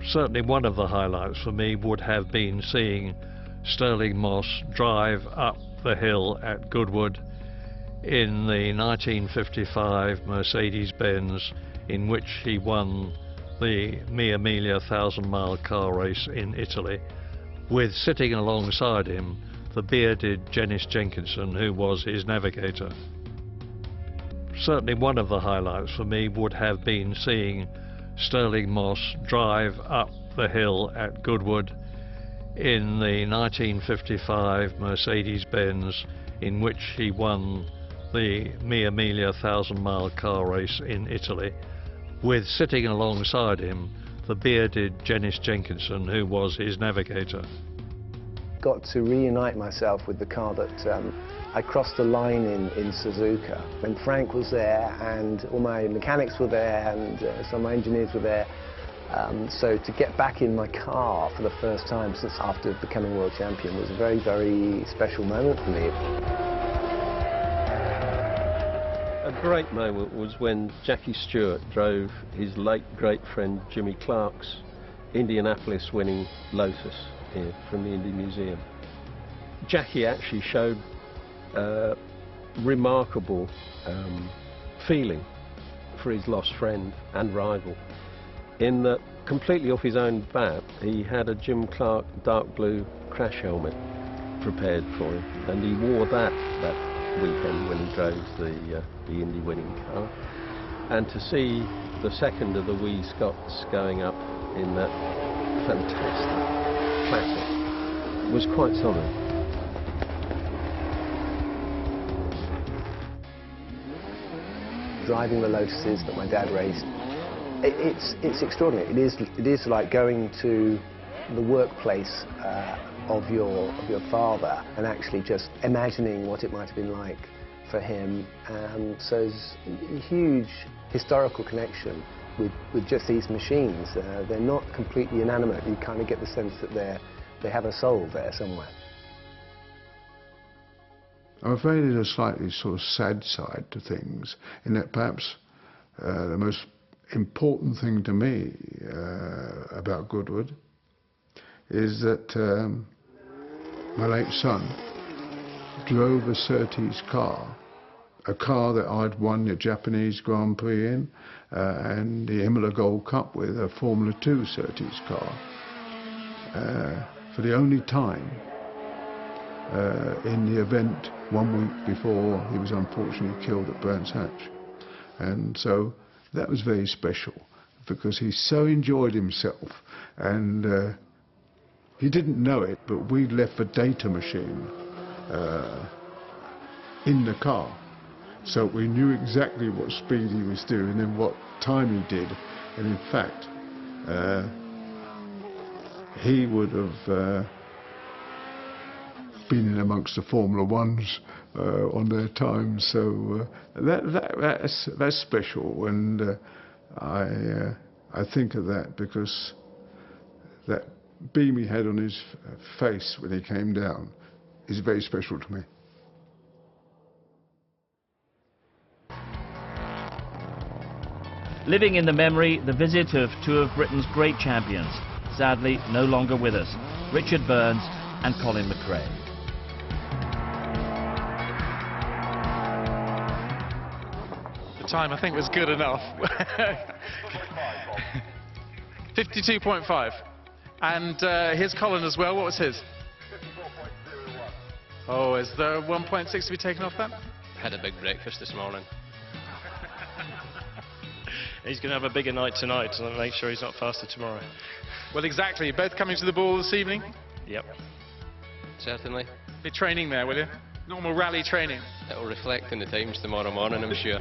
Certainly one of the highlights for me would have been seeing Stirling Moss drive up the hill at Goodwood in the 1955 Mercedes-Benz in which he won the Mia Miglia 1,000-mile car race in Italy, with sitting alongside him the bearded Janice Jenkinson, who was his navigator. Certainly one of the highlights for me would have been seeing Stirling Moss drive up the hill at Goodwood in the 1955 Mercedes-Benz in which he won the Mia Miglia 1,000-mile car race in Italy, with sitting alongside him the bearded Janice Jenkinson, who was his navigator. Got to reunite myself with the car that I crossed the line in Suzuka. And Frank was there, and all my mechanics were there, and some of my engineers were there. So to get back in my car for the first time since after becoming world champion was a very, very special moment for me. A great moment was when Jackie Stewart drove his late great friend Jimmy Clark's Indianapolis winning Lotus here from the Indy Museum. Jackie actually showed remarkable feeling for his lost friend and rival, in that completely off his own bat he had a Jim Clark dark blue crash helmet prepared for him, and he wore that weekend when he drove the Indy winning car. And to see the second of the wee Scots going up in that fantastic classic was quite something. Driving the Lotuses that my dad raced, it's extraordinary. It is like going to the workplace of your father and actually just imagining what it might have been like for him. So there's a huge historical connection with just these machines. They're not completely inanimate. You kind of get the sense that they have a soul there somewhere. I'm afraid there's a slightly sort of sad side to things, in that perhaps the most important thing to me about Goodwood is that my late son drove a Surtees car, a car that I'd won the Japanese Grand Prix in and the Imola Gold Cup with, a Formula 2 Surtees car, for the only time in the event 1 week before he was unfortunately killed at Brands Hatch. And so that was very special, because he so enjoyed himself, and he didn't know it, but we left a data machine in the car, so we knew exactly what speed he was doing and what time he did. And in fact, he would have been in amongst the Formula Ones on their time, so that's special, and I think of that because that beam he had on his face when he came down is very special to me. Living in the memory, the visit of two of Britain's great champions, sadly no longer with us, Richard Burns and Colin McRae. The time I think was good enough. 52.5. And here's Colin as well. What was his? 54.01. Oh, is there 1.6 to be taken off that? Had a big breakfast this morning. He's going to have a bigger night tonight to make sure he's not faster tomorrow. Well, exactly. Both coming to the ball this evening? Yep. Certainly. Be training there, will you? Normal rally training. It'll reflect in the times tomorrow morning, I'm sure.